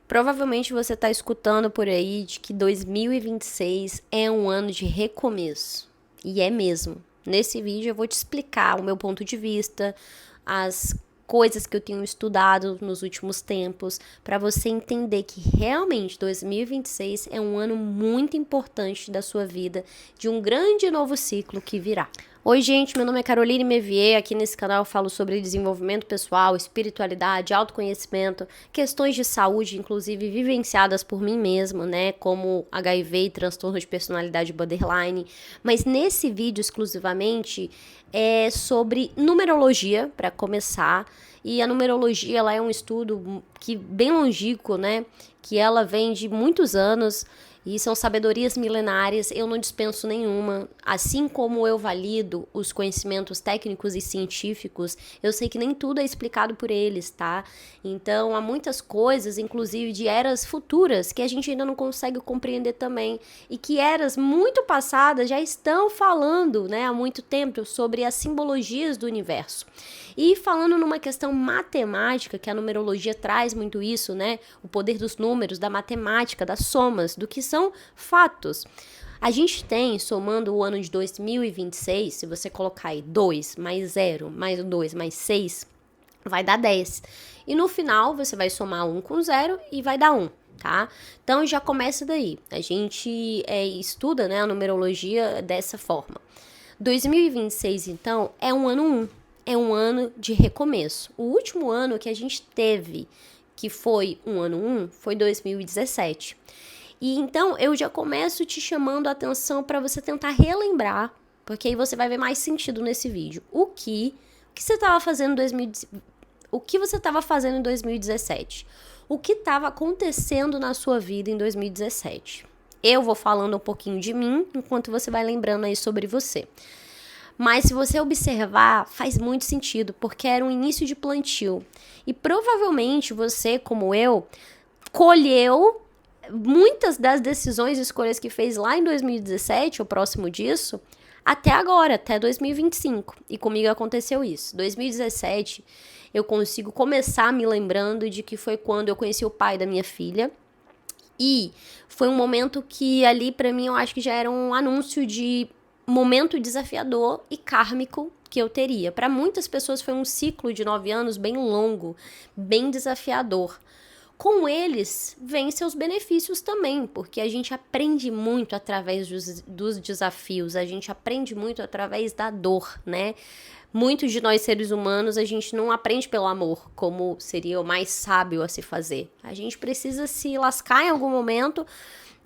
Provavelmente você está escutando por aí de que 2026 é um ano de recomeço. E é mesmo. Nesse vídeo eu vou te explicar o meu ponto de vista, as coisas que eu tenho estudado nos últimos tempos, para você entender que realmente 2026 é um ano muito importante da sua vida, de um grande novo ciclo que virá. Oi, gente, meu nome é Caroline Mevier. Aqui nesse canal eu falo sobre desenvolvimento pessoal, espiritualidade, autoconhecimento, questões de saúde, inclusive vivenciadas por mim mesma, né, como HIV e transtorno de personalidade borderline. Mas nesse vídeo exclusivamente é sobre numerologia, para começar. E a numerologia, ela é um estudo que bem longínquo, né, que ela vem de muitos anos. E são sabedorias milenárias, eu não dispenso nenhuma. Assim como eu valido os conhecimentos técnicos e científicos, eu sei que nem tudo é explicado por eles, tá? Então, há muitas coisas, inclusive de eras futuras, que a gente ainda não consegue compreender também. E que eras muito passadas já estão falando, né, há muito tempo, sobre as simbologias do universo. E falando numa questão matemática, que a numerologia traz muito isso, né? O poder dos números, da matemática, das somas, do que são fatos. A gente tem, somando o ano de 2026, se você colocar aí 2 mais 0, mais 2 mais 6, vai dar 10. E no final, você vai somar 1 com 0 e vai dar 1. Tá? Então já começa daí. A gente estuda, né, a numerologia dessa forma. 2026, então, é um ano 1. É um ano de recomeço. O último ano que a gente teve, que foi um ano 1, foi 2017. E então eu já começo te chamando a atenção para você tentar relembrar, porque aí você vai ver mais sentido nesse vídeo. O que você estava fazendo em 2017? O que você estava fazendo em 2017? O que estava acontecendo na sua vida em 2017? Eu vou falando um pouquinho de mim, enquanto você vai lembrando aí sobre você. Mas se você observar, faz muito sentido, porque era um início de plantio. E provavelmente você, como eu, colheu muitas das decisões e escolhas que fez lá em 2017, ou próximo disso, até agora, até 2025. E comigo aconteceu isso. 2017, eu consigo começar me lembrando de que foi quando eu conheci o pai da minha filha. E foi um momento que ali, pra mim, eu acho que já era um anúncio de momento desafiador e kármico que eu teria. Para muitas pessoas foi um ciclo de 9 anos bem longo, bem desafiador. Com eles, vêm seus benefícios também, porque a gente aprende muito através dos desafios, a gente aprende muito através da dor, né? Muitos de nós seres humanos, a gente não aprende pelo amor, como seria o mais sábio a se fazer. A gente precisa se lascar em algum momento,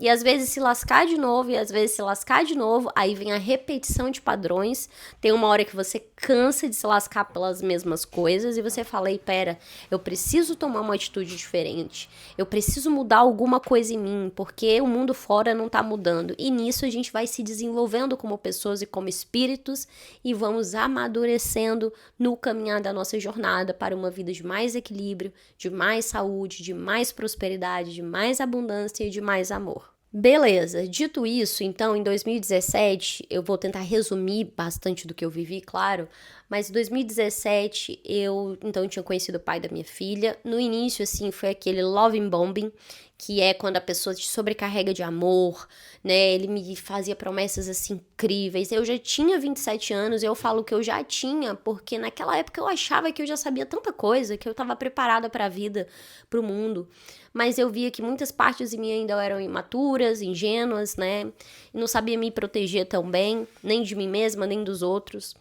e às vezes se lascar de novo, e às vezes se lascar de novo, aí vem a repetição de padrões. Tem uma hora que você cansa de se lascar pelas mesmas coisas e você fala, ei, pera, eu preciso tomar uma atitude diferente. Eu preciso mudar alguma coisa em mim, porque o mundo fora não tá mudando. E nisso a gente vai se desenvolvendo como pessoas e como espíritos e vamos amadurecendo no caminhar da nossa jornada para uma vida de mais equilíbrio, de mais saúde, de mais prosperidade, de mais abundância e de mais amor. Beleza, dito isso, então em 2017, eu vou tentar resumir bastante do que eu vivi, claro, mas em 2017 eu então tinha conhecido o pai da minha filha. No início, assim, foi aquele loving bombing, que é quando a pessoa te sobrecarrega de amor, né? Ele me fazia promessas assim incríveis. Eu já tinha 27 anos, e eu falo que eu já tinha, porque naquela época eu achava que eu já sabia tanta coisa, que eu estava preparada para a vida, para o mundo. Mas eu via que muitas partes de mim ainda eram imaturas, ingênuas, né? E não sabia me proteger tão bem, nem de mim mesma, nem dos outros.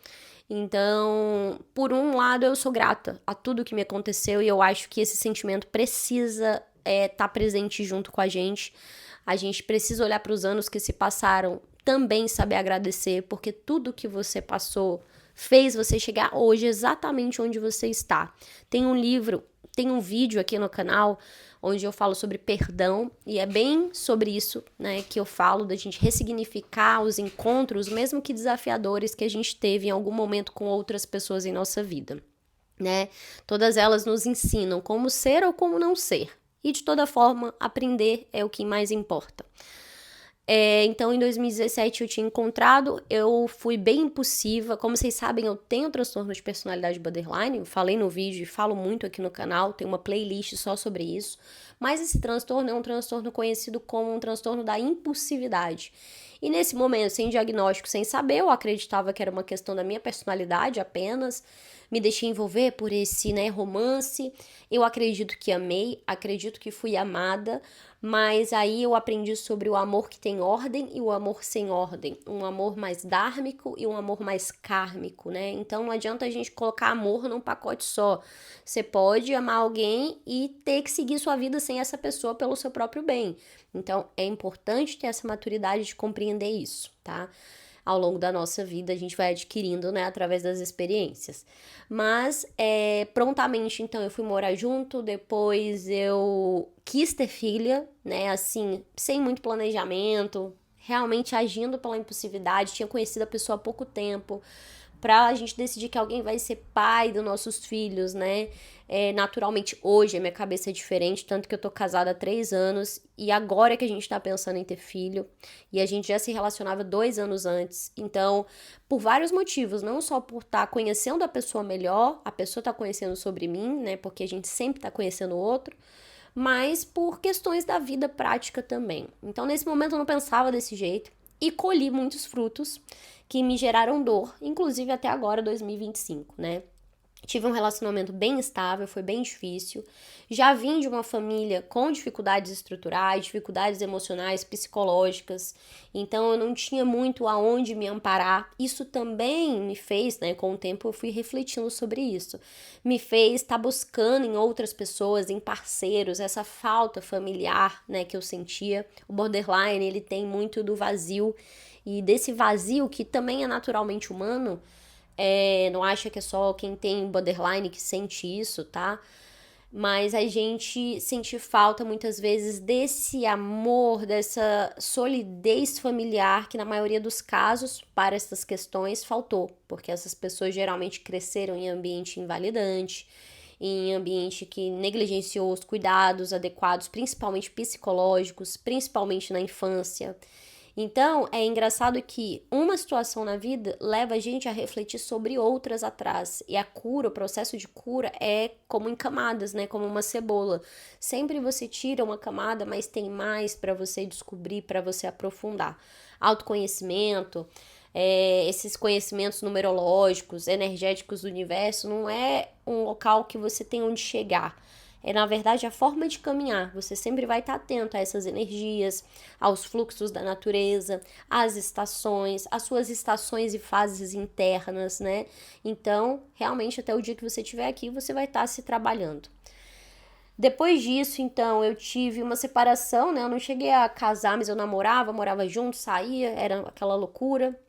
Então, por um lado, eu sou grata a tudo que me aconteceu e eu acho que esse sentimento precisa estar presente junto com a gente. A gente precisa olhar para os anos que se passaram, também saber agradecer, porque tudo que você passou fez você chegar hoje exatamente onde você está. Tem um livro, tem um vídeo aqui no canal onde eu falo sobre perdão, e é bem sobre isso, né, que eu falo da gente ressignificar os encontros, mesmo que desafiadores, que a gente teve em algum momento com outras pessoas em nossa vida, né? Todas elas nos ensinam como ser ou como não ser, e de toda forma, aprender é o que mais importa. Então, em 2017 eu tinha encontrado, eu fui bem impulsiva. Como vocês sabem, eu tenho transtorno de personalidade borderline, eu falei no vídeo e falo muito aqui no canal, tem uma playlist só sobre isso, mas esse transtorno é um transtorno conhecido como um transtorno da impulsividade. E nesse momento, sem diagnóstico, sem saber, eu acreditava que era uma questão da minha personalidade apenas, me deixei envolver por esse, romance. Eu acredito que amei, acredito que fui amada, mas aí eu aprendi sobre o amor que tem ordem e o amor sem ordem, um amor mais dármico e um amor mais kármico, né? Então não adianta a gente colocar amor num pacote só. Você pode amar alguém e ter que seguir sua vida sem essa pessoa pelo seu próprio bem. Então é importante ter essa maturidade de compreender isso, tá? Ao longo da nossa vida a gente vai adquirindo, né, através das experiências. Mas, prontamente, então, eu fui morar junto, depois eu quis ter filha, né, assim, sem muito planejamento, realmente agindo pela impulsividade, tinha conhecido a pessoa há pouco tempo, pra gente decidir que alguém vai ser pai dos nossos filhos, né? Naturalmente, hoje a minha cabeça é diferente, tanto que eu tô casada há 3 anos e agora é que a gente tá pensando em ter filho. E a gente já se relacionava 2 anos antes. Então, por vários motivos, não só por estar conhecendo a pessoa melhor, a pessoa tá conhecendo sobre mim, né? Porque a gente sempre tá conhecendo o outro, mas por questões da vida prática também. Então, nesse momento eu não pensava desse jeito e colhi muitos frutos que me geraram dor, inclusive até agora, 2025, né? Tive um relacionamento bem estável, foi bem difícil. Já vim de uma família com dificuldades estruturais, dificuldades emocionais, psicológicas. Então eu não tinha muito aonde me amparar. Isso também me fez, né, com o tempo eu fui refletindo sobre isso. Me fez estar buscando em outras pessoas, em parceiros, essa falta familiar, né, que eu sentia. O borderline, ele tem muito do vazio e desse vazio que também é naturalmente humano. Não acha que é só quem tem borderline que sente isso, tá? Mas a gente sente falta muitas vezes desse amor, dessa solidez familiar que na maioria dos casos, para essas questões, faltou. Porque essas pessoas geralmente cresceram em ambiente invalidante, em ambiente que negligenciou os cuidados adequados, principalmente psicológicos, principalmente na infância. Então, é engraçado que uma situação na vida leva a gente a refletir sobre outras atrás. E a cura, o processo de cura é como em camadas, né? Como uma cebola. Sempre você tira uma camada, mas tem mais para você descobrir, para você aprofundar. Autoconhecimento, esses conhecimentos numerológicos, energéticos do universo, não é um local que você tem onde chegar. É, na verdade, a forma de caminhar. Você sempre vai estar atento a essas energias, aos fluxos da natureza, às estações, às suas estações e fases internas, né? Então, realmente, até o dia que você estiver aqui, você vai estar se trabalhando. Depois disso, então, eu tive uma separação, né? Eu não cheguei a casar, mas eu morava junto, saía, era aquela loucura.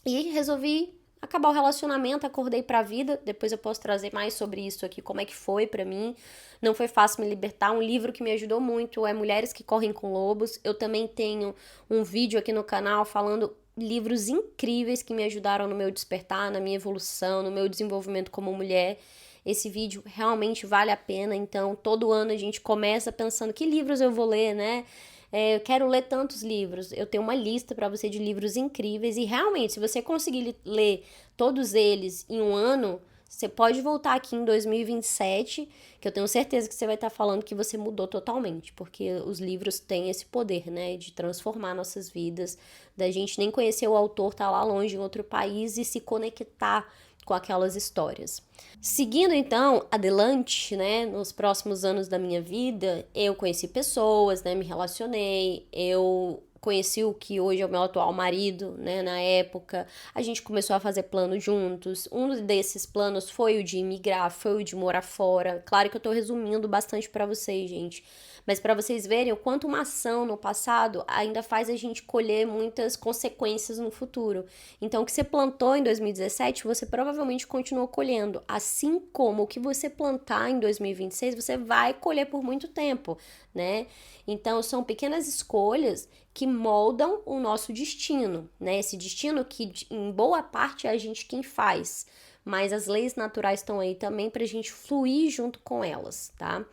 E resolvi acabar o relacionamento, acordei pra vida. Depois eu posso trazer mais sobre isso aqui, como é que foi pra mim. Não foi fácil me libertar. Um livro que me ajudou muito é Mulheres que Correm com Lobos. Eu também tenho um vídeo aqui no canal falando livros incríveis que me ajudaram no meu despertar, na minha evolução, no meu desenvolvimento como mulher. Esse vídeo realmente vale a pena. Então, todo ano a gente começa pensando que livros eu vou ler, né? Eu quero ler tantos livros. Eu tenho uma lista para você de livros incríveis e realmente, se você conseguir ler todos eles em um ano, você pode voltar aqui em 2027, que eu tenho certeza que você vai estar falando que você mudou totalmente, porque os livros têm esse poder, né, de transformar nossas vidas, da gente nem conhecer o autor, tá lá longe em outro país e se conectar com aquelas histórias. Seguindo então adelante, né, nos próximos anos da minha vida, eu conheci pessoas, né, me relacionei, eu conheci o que hoje é o meu atual marido, né, na época, a gente começou a fazer planos juntos, um desses planos foi o de imigrar, foi o de morar fora, claro que eu tô resumindo bastante pra vocês, gente, mas para vocês verem o quanto uma ação no passado ainda faz a gente colher muitas consequências no futuro. Então, o que você plantou em 2017, você provavelmente continuou colhendo. Assim como o que você plantar em 2026, você vai colher por muito tempo, né? Então, são pequenas escolhas que moldam o nosso destino, né? Esse destino que, em boa parte, é a gente quem faz. Mas as leis naturais estão aí também pra gente fluir junto com elas, tá?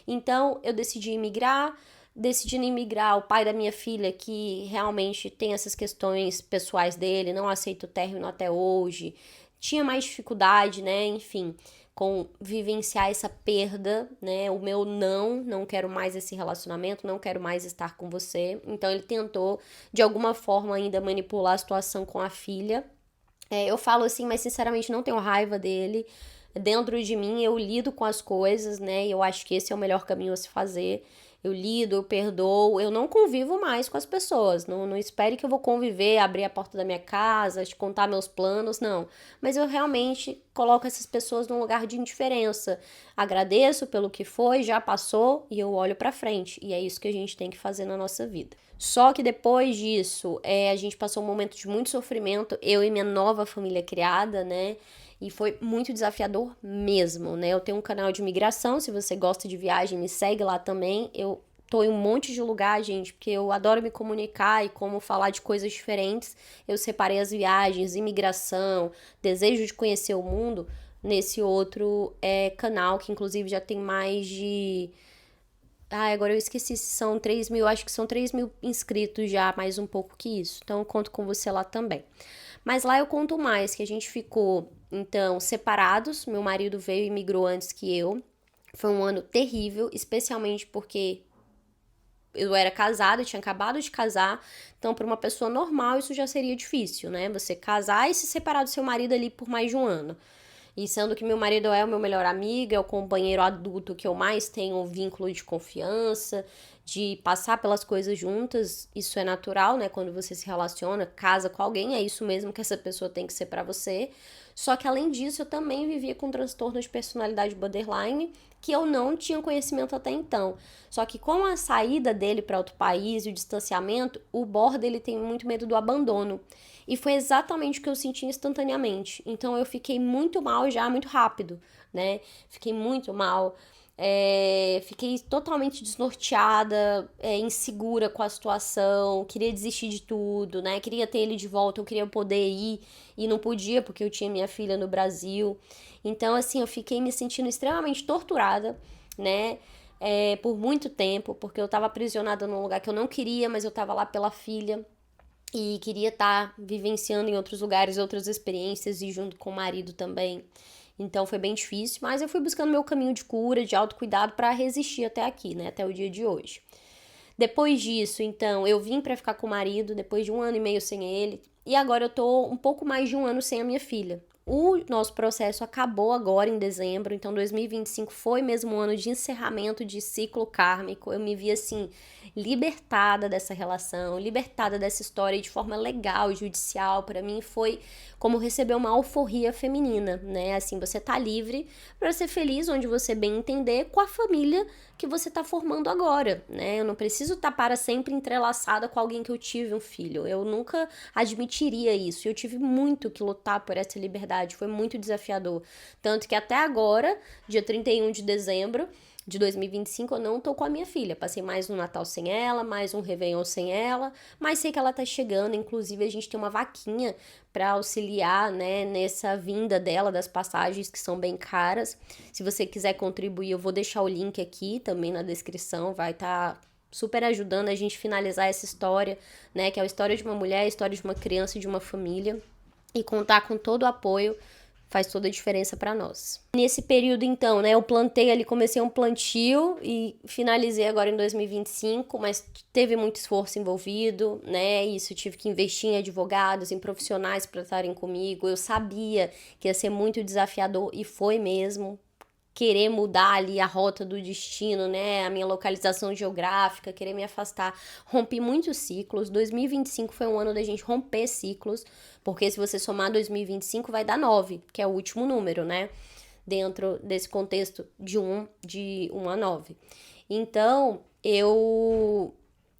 Então, eu decidi imigrar. Decidindo imigrar, o pai da minha filha, que realmente tem essas questões pessoais dele, não aceita o término até hoje, tinha mais dificuldade, né? Enfim, com vivenciar essa perda, né? O meu não quero mais esse relacionamento, não quero mais estar com você. Então ele tentou, de alguma forma, ainda manipular a situação com a filha. Eu falo assim, mas sinceramente não tenho raiva dele. Dentro de mim eu lido com as coisas, né? E eu acho que esse é o melhor caminho a se fazer. Eu lido, eu perdoo, eu não convivo mais com as pessoas. Não espere que eu vou conviver, abrir a porta da minha casa, te contar meus planos, não. Mas eu realmente coloco essas pessoas num lugar de indiferença. Agradeço pelo que foi, já passou e eu olho pra frente. E é isso que a gente tem que fazer na nossa vida. Só que depois disso, a gente passou um momento de muito sofrimento, eu e minha nova família criada, né? E foi muito desafiador mesmo, né? Eu tenho um canal de imigração, se você gosta de viagem, me segue lá também. Eu tô em um monte de lugar, gente, porque eu adoro me comunicar e como falar de coisas diferentes. Eu separei as viagens, imigração, desejo de conhecer o mundo nesse outro canal, que inclusive já tem mais de... agora eu esqueci se são 3 mil, acho que são 3 mil inscritos já, mais um pouco que isso. Então eu conto com você lá também. Mas lá eu conto mais, que a gente ficou, então, separados. Meu marido veio e migrou antes que eu. Foi um ano terrível, especialmente porque eu era casada, eu tinha acabado de casar. Então, para uma pessoa normal, isso já seria difícil, né? Você casar e se separar do seu marido ali por mais de um ano. E sendo que meu marido é o meu melhor amigo, é o companheiro adulto que eu mais tenho um vínculo de confiança, de passar pelas coisas juntas, isso é natural, né? Quando você se relaciona, casa com alguém, é isso mesmo que essa pessoa tem que ser pra você. Só que além disso, eu também vivia com transtorno de personalidade borderline, que eu não tinha conhecimento até então. Só que com a saída dele para outro país e o distanciamento, o border ele tem muito medo do abandono. E foi exatamente o que eu senti instantaneamente. Então eu fiquei muito mal já, muito rápido, né? Fiquei muito mal. Fiquei totalmente desnorteada, insegura com a situação, queria desistir de tudo, né? Queria ter ele de volta, eu queria poder ir e não podia porque eu tinha minha filha no Brasil. Então, assim, eu fiquei me sentindo extremamente torturada, né? Por muito tempo, porque eu tava aprisionada num lugar que eu não queria, mas eu tava lá pela filha e queria estar vivenciando em outros lugares, outras experiências e junto com o marido também. Então foi bem difícil, mas eu fui buscando meu caminho de cura, de autocuidado para resistir até aqui, né? Até o dia de hoje. Depois disso, então, eu vim para ficar com o marido, depois de 1 ano e meio sem ele, e agora eu tô um pouco mais de 1 ano sem a minha filha. O nosso processo acabou agora em dezembro, então 2025 foi mesmo um ano de encerramento de ciclo kármico. Eu me vi assim, libertada dessa relação, libertada dessa história de forma legal, judicial. Para mim foi como receber uma alforria feminina, né? Assim, você tá livre para ser feliz onde você bem entender com a família que você tá formando agora, né? Eu não preciso estar para sempre entrelaçada com alguém que eu tive um filho. Eu nunca admitiria isso. Eu tive muito que lutar por essa liberdade, foi muito desafiador. Tanto que até agora, dia 31 de dezembro de 2025, eu não tô com a minha filha. Passei mais um Natal sem ela, mais um Réveillon sem ela, mas sei que ela tá chegando. Inclusive, a gente tem uma vaquinha para auxiliar, né, nessa vinda dela, das passagens que são bem caras. Se você quiser contribuir, eu vou deixar o link aqui também na descrição, vai estar super ajudando a gente finalizar essa história, né, que é a história de uma mulher, a história de uma criança e de uma família, e contar com todo o apoio faz toda a diferença para nós. Nesse período, então, né, eu plantei ali, comecei um plantio e finalizei agora em 2025, mas teve muito esforço envolvido, né, isso, tive que investir em advogados, em profissionais para estarem comigo, eu sabia que ia ser muito desafiador e foi mesmo, querer mudar ali a rota do destino, né, a minha localização geográfica, querer me afastar. Rompi muitos ciclos. 2025 foi um ano da gente romper ciclos, porque se você somar 2025 vai dar 9, que é o último número, né, dentro desse contexto de 1 a 9. Então, eu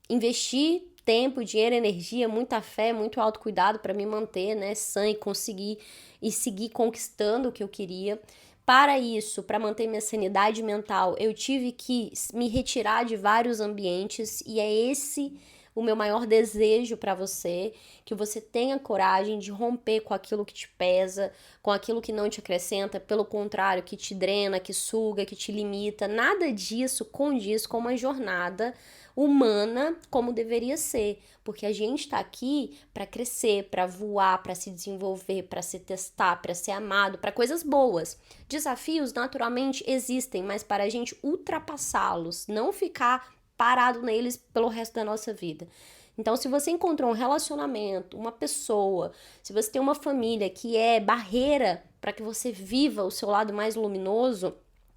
investi tempo, dinheiro, energia, muita fé, muito autocuidado para me manter, né, sã e conseguir e seguir conquistando o que eu queria. Para isso, para manter minha sanidade mental, eu tive que me retirar de vários ambientes e é esse o meu maior desejo para você, que você tenha coragem de romper com aquilo que te pesa, com aquilo que não te acrescenta, pelo contrário, que te drena, que suga, que te limita. Nada disso condiz com uma jornada humana como deveria ser, porque a gente está aqui para crescer, para voar, para se desenvolver, para se testar, para ser amado, para coisas boas. Desafios naturalmente existem, mas para a gente ultrapassá-los, não ficar parado neles pelo resto da nossa vida. Então, se você encontrou um relacionamento, uma pessoa, se você tem uma família que é barreira para que você viva o seu lado mais luminoso,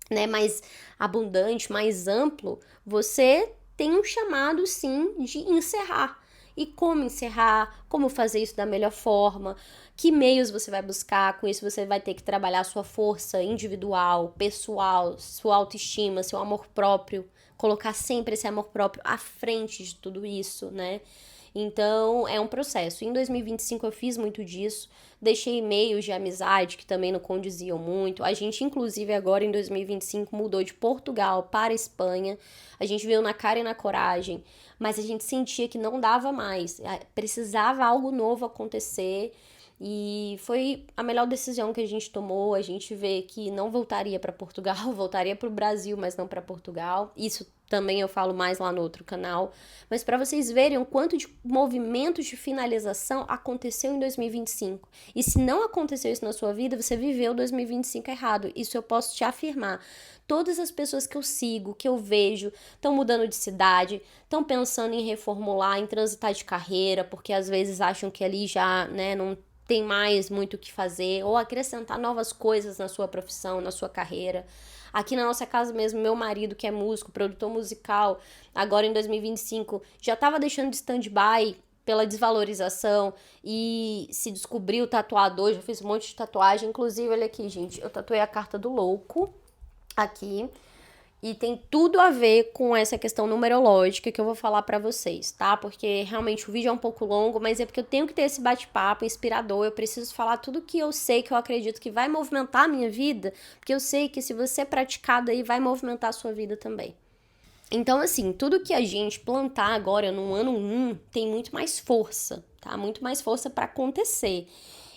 né, mais abundante, mais amplo, você tem um chamado, sim, de encerrar. E como encerrar, como fazer isso da melhor forma, que meios você vai buscar, com isso você vai ter que trabalhar a sua força individual, pessoal, sua autoestima, seu amor próprio, colocar sempre esse amor próprio à frente de tudo isso, né? Então, é um processo. Em 2025 eu fiz muito disso, deixei e-mails de amizade que também não condiziam muito. A gente, inclusive, agora em 2025 mudou de Portugal para a Espanha. A gente veio na cara e na coragem, mas a gente sentia que não dava mais. Precisava algo novo acontecer. E foi a melhor decisão que a gente tomou. A gente vê que não voltaria para Portugal, voltaria para o Brasil, mas não para Portugal. Isso também eu falo mais lá no outro canal. Mas para vocês verem o quanto de movimentos de finalização aconteceu em 2025. E se não aconteceu isso na sua vida, você viveu 2025 errado. Isso eu posso te afirmar. Todas as pessoas que eu sigo, que eu vejo, estão mudando de cidade, estão pensando em reformular, em transitar de carreira, porque às vezes acham que ali já, né, não tem mais muito o que fazer, ou acrescentar novas coisas na sua profissão, na sua carreira. Aqui na nossa casa mesmo, meu marido, que é músico, produtor musical, agora em 2025, já estava deixando de stand-by pela desvalorização e se descobriu tatuador, já fez um monte de tatuagem. Inclusive, olha aqui, gente, eu tatuei a carta do louco aqui. E tem tudo a ver com essa questão numerológica que eu vou falar pra vocês, tá? Porque realmente o vídeo é um pouco longo, mas é porque eu tenho que ter esse bate-papo inspirador. Eu preciso falar tudo que eu sei, que eu acredito que vai movimentar a minha vida, porque eu sei que se você praticar daí, vai movimentar a sua vida também. Então, assim, tudo que a gente plantar agora no ano 1 tem muito mais força, tá? Muito mais força pra acontecer.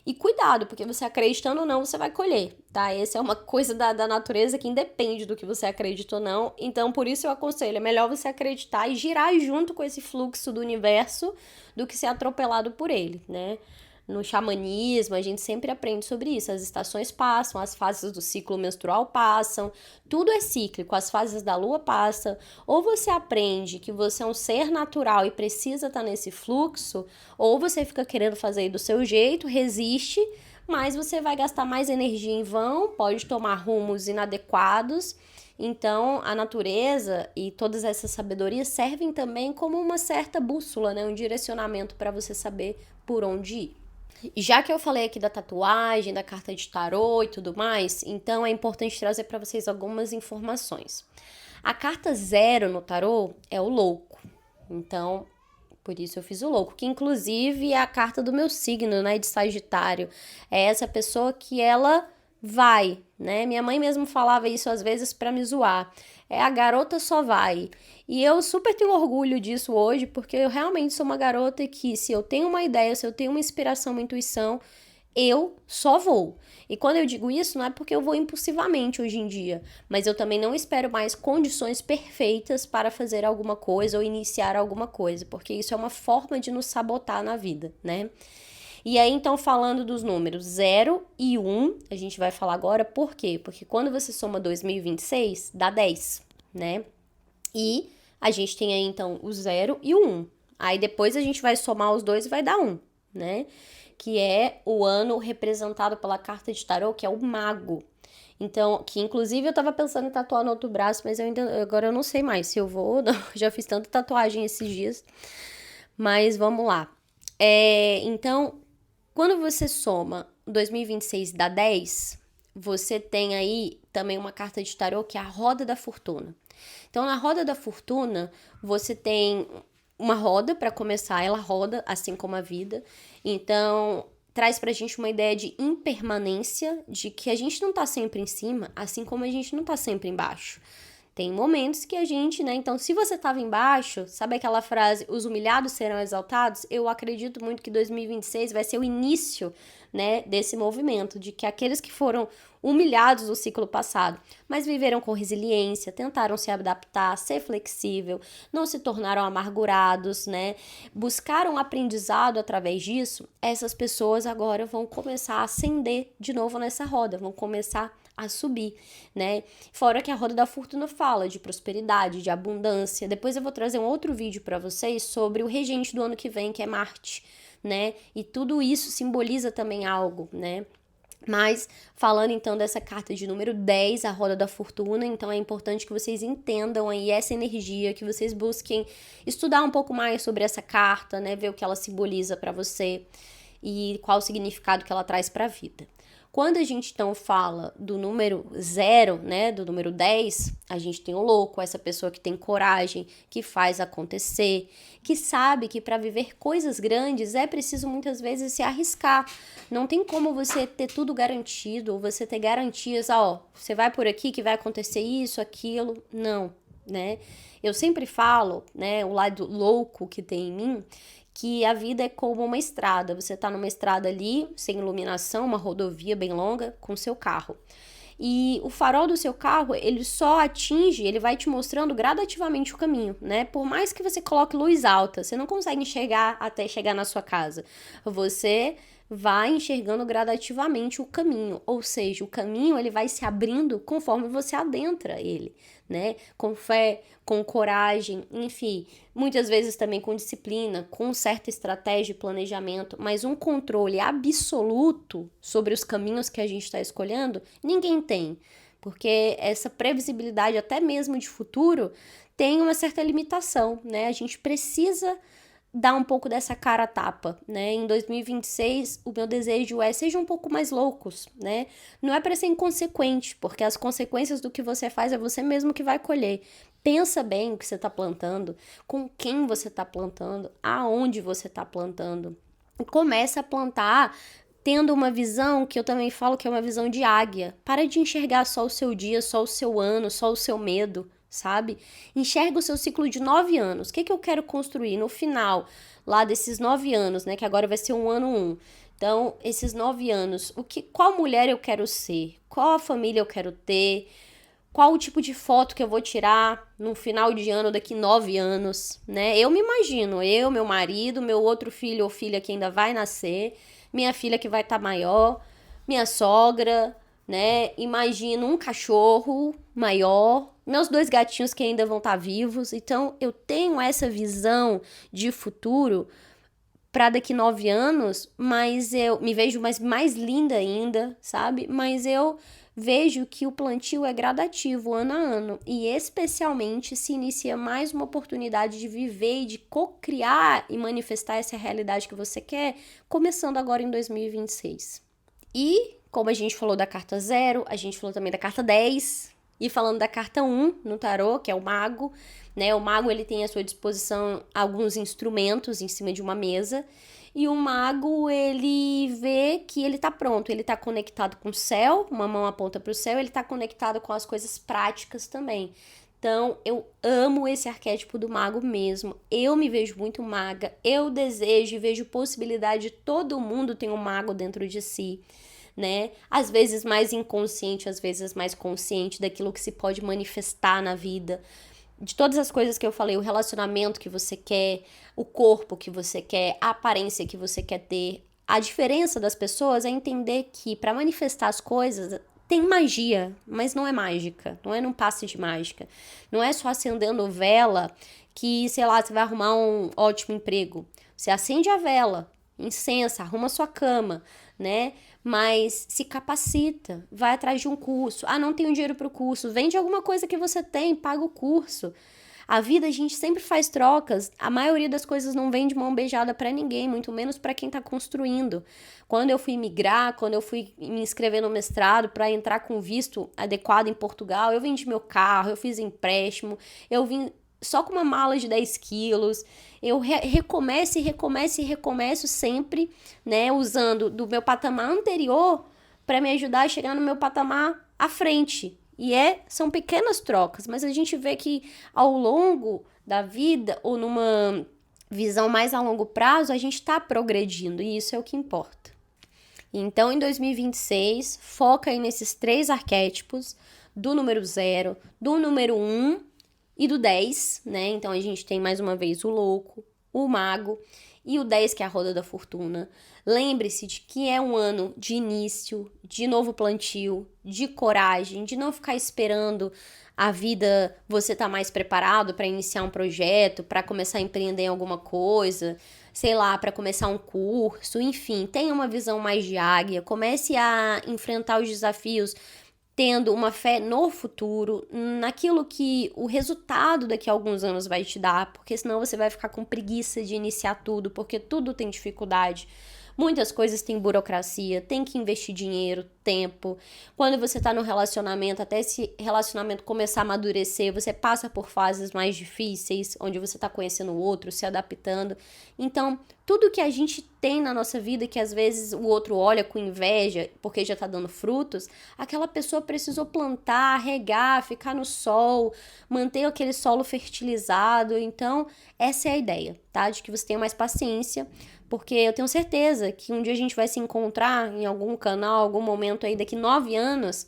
E cuidado, porque você acreditando ou não, você vai colher, tá? Essa é uma coisa da natureza que independe do que você acredita ou não. Então, por isso eu aconselho, é melhor você acreditar e girar junto com esse fluxo do universo do que ser atropelado por ele, né? No xamanismo, a gente sempre aprende sobre isso. As estações passam, as fases do ciclo menstrual passam, tudo é cíclico, as fases da lua passam. Ou você aprende que você é um ser natural e precisa estar nesse fluxo, ou você fica querendo fazer do seu jeito, resiste, mas você vai gastar mais energia em vão, pode tomar rumos inadequados. Então, a natureza e todas essas sabedorias servem também como uma certa bússola, né? Um direcionamento para você saber por onde ir. Já que eu falei aqui da tatuagem, da carta de tarô e tudo mais, então é importante trazer para vocês algumas informações. A carta 0 no tarô é o louco. Então, por isso eu fiz o louco, que inclusive é a carta do meu signo, né, de Sagitário. É essa pessoa que ela vai, né? Minha mãe mesmo falava isso às vezes para me zoar. É a garota só vai. E eu super tenho orgulho disso hoje, porque eu realmente sou uma garota que, se eu tenho uma ideia, se eu tenho uma inspiração, uma intuição, eu só vou. E quando eu digo isso, não é porque eu vou impulsivamente hoje em dia, mas eu também não espero mais condições perfeitas para fazer alguma coisa ou iniciar alguma coisa, porque isso é uma forma de nos sabotar na vida, né? E aí, então, falando dos números 0 e 1, a gente vai falar agora por quê? Porque quando você soma 2026, dá 10, né? E a gente tem aí, então, o 0 e o 1. Aí, depois a gente vai somar os dois e vai dar 1, né? Que é o ano representado pela carta de tarô, que é o mago. Então, que inclusive eu tava pensando em tatuar no outro braço, mas agora eu não sei mais se eu vou ou não. Já fiz tanta tatuagem esses dias. Mas vamos lá. Então, quando você soma 2026 dá 10, você tem aí também uma carta de tarô que é a Roda da Fortuna. Então, na Roda da Fortuna, você tem uma roda para começar, ela roda assim como a vida. Então, traz pra gente uma ideia de impermanência, de que a gente não tá sempre em cima, assim como a gente não tá sempre embaixo. Tem momentos que a gente, né? Então, se você estava embaixo, sabe aquela frase, os humilhados serão exaltados? Eu acredito muito que 2026 vai ser o início, né, desse movimento, de que aqueles que foram humilhados no ciclo passado, mas viveram com resiliência, tentaram se adaptar, ser flexível, não se tornaram amargurados, né? Buscaram aprendizado através disso, essas pessoas agora vão começar a ascender de novo nessa roda, vão começar a subir, né? Fora que a roda da fortuna fala de prosperidade, de abundância. Depois eu vou trazer um outro vídeo para vocês sobre o regente do ano que vem, que é Marte, né? E tudo isso simboliza também algo, né? Mas, falando então dessa carta de número 10, a roda da fortuna, então é importante que vocês entendam aí essa energia, que vocês busquem estudar um pouco mais sobre essa carta, né, ver o que ela simboliza para você e qual o significado que ela traz para a vida. Quando a gente então fala do número 0, né, do número 10, a gente tem o louco, essa pessoa que tem coragem, que faz acontecer, que sabe que para viver coisas grandes é preciso muitas vezes se arriscar. Não tem como você ter tudo garantido, ou você ter garantias, você vai por aqui que vai acontecer isso, aquilo. Não, né? Eu sempre falo, né, o lado louco que tem em mim, que a vida é como uma estrada. Você tá numa estrada ali, sem iluminação, uma rodovia bem longa, com seu carro. E o farol do seu carro, ele só atinge, ele vai te mostrando gradativamente o caminho, né? Por mais que você coloque luz alta, você não consegue enxergar até chegar na sua casa. Você vai enxergando gradativamente o caminho, ou seja, o caminho ele vai se abrindo conforme você adentra ele, né? Com fé, com coragem, enfim, muitas vezes também com disciplina, com certa estratégia e planejamento, mas um controle absoluto sobre os caminhos que a gente está escolhendo, ninguém tem, porque essa previsibilidade até mesmo de futuro tem uma certa limitação, né? A gente precisa dar um pouco dessa cara a tapa, né? Em 2026, o meu desejo é sejam um pouco mais loucos, né? Não é para ser inconsequente, porque as consequências do que você faz é você mesmo que vai colher. Pensa bem o que você está plantando, com quem você está plantando, aonde você está plantando. E começa a plantar tendo uma visão que eu também falo que é uma visão de águia. Para de enxergar só o seu dia, só o seu ano, só o seu medo, sabe? Enxerga o seu ciclo de 9 anos. O que eu quero construir no final lá desses 9 anos, né? Que agora vai ser um ano 1. Então, esses 9 anos, qual mulher eu quero ser? Qual a família eu quero ter? Qual o tipo de foto que eu vou tirar no final de ano daqui 9 anos, né? Eu me imagino, meu marido, meu outro filho ou filha que ainda vai nascer, minha filha que vai estar maior, minha sogra, né? Imagino um cachorro maior, meus 2 gatinhos que ainda vão estar vivos. Então, eu tenho essa visão de futuro para daqui 9 anos, mas eu me vejo mais linda ainda, sabe? Mas eu vejo que o plantio é gradativo ano a ano e especialmente se inicia mais uma oportunidade de viver e de co-criar e manifestar essa realidade que você quer, começando agora em 2026. E, como a gente falou da carta 0, a gente falou também da carta 10, e falando da carta 1 no tarô, que é o mago, né? O mago ele tem à sua disposição alguns instrumentos em cima de uma mesa, e o mago, ele vê que ele tá pronto, ele tá conectado com o céu, uma mão aponta pro céu, ele tá conectado com as coisas práticas também. Então, eu amo esse arquétipo do mago mesmo, eu me vejo muito maga, eu desejo e vejo possibilidade de todo mundo ter um mago dentro de si, né? Às vezes mais inconsciente, às vezes mais consciente daquilo que se pode manifestar na vida, de todas as coisas que eu falei, o relacionamento que você quer, o corpo que você quer, a aparência que você quer ter. A diferença das pessoas é entender que para manifestar as coisas tem magia, mas não é mágica, não é num passe de mágica. Não é só acendendo vela que, sei lá, você vai arrumar um ótimo emprego. Você acende a vela, incensa, arruma sua cama, né? Mas se capacita, vai atrás de um curso. Ah, não tenho dinheiro para o curso. Vende alguma coisa que você tem, paga o curso. A vida, a gente sempre faz trocas. A maioria das coisas não vem de mão beijada para ninguém, muito menos para quem está construindo. Quando eu fui migrar, quando eu fui me inscrever no mestrado para entrar com visto adequado em Portugal, eu vendi meu carro, eu fiz empréstimo, eu vim só com uma mala de 10 quilos, eu recomeço sempre, né, usando do meu patamar anterior para me ajudar a chegar no meu patamar à frente. São pequenas trocas, mas a gente vê que ao longo da vida, ou numa visão mais a longo prazo, a gente está progredindo, e isso é o que importa. Então, em 2026, foca aí nesses 3 arquétipos, do número 0, do número 1 e do 10, né? Então, a gente tem mais uma vez o louco, o mago e o 10, que é a roda da fortuna. Lembre-se de que é um ano de início, de novo plantio, de coragem, de não ficar esperando a vida, você tá mais preparado para iniciar um projeto, para começar a empreender em alguma coisa, sei lá, para começar um curso, enfim, tenha uma visão mais de águia, comece a enfrentar os desafios tendo uma fé no futuro, naquilo que o resultado daqui a alguns anos vai te dar, porque senão você vai ficar com preguiça de iniciar tudo, porque tudo tem dificuldade. Muitas coisas têm burocracia, tem que investir dinheiro, tempo. Quando você tá no relacionamento, até esse relacionamento começar a amadurecer, você passa por fases mais difíceis, onde você tá conhecendo o outro, se adaptando. Então, tudo que a gente tem na nossa vida, que às vezes o outro olha com inveja, porque já tá dando frutos, aquela pessoa precisou plantar, regar, ficar no sol, manter aquele solo fertilizado. Então, essa é a ideia, tá? De que você tenha mais paciência, porque eu tenho certeza que um dia a gente vai se encontrar em algum canal, algum momento aí daqui 9 anos,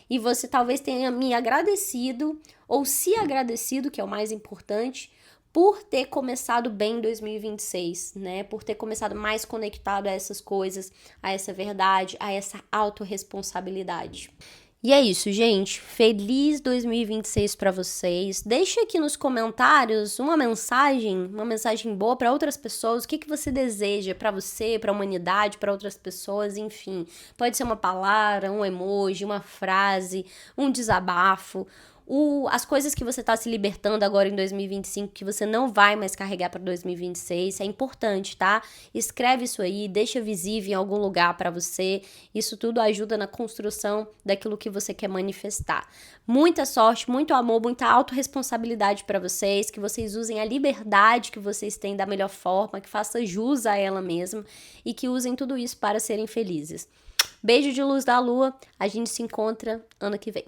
e você talvez tenha me agradecido, ou se agradecido, que é o mais importante, por ter começado bem em 2026, né? Por ter começado mais conectado a essas coisas, a essa verdade, a essa autorresponsabilidade. E é isso, gente. Feliz 2026 para vocês. Deixa aqui nos comentários uma mensagem boa para outras pessoas. O que você deseja para você, para a humanidade, para outras pessoas, enfim. Pode ser uma palavra, um emoji, uma frase, um desabafo. As coisas que você está se libertando agora em 2025, que você não vai mais carregar para 2026, é importante, tá? Escreve isso aí, deixa visível em algum lugar para você. Isso tudo ajuda na construção daquilo que você quer manifestar. Muita sorte, muito amor, muita autorresponsabilidade para vocês, que vocês usem a liberdade que vocês têm da melhor forma, que faça jus a ela mesma e que usem tudo isso para serem felizes. Beijo de luz da lua, a gente se encontra ano que vem.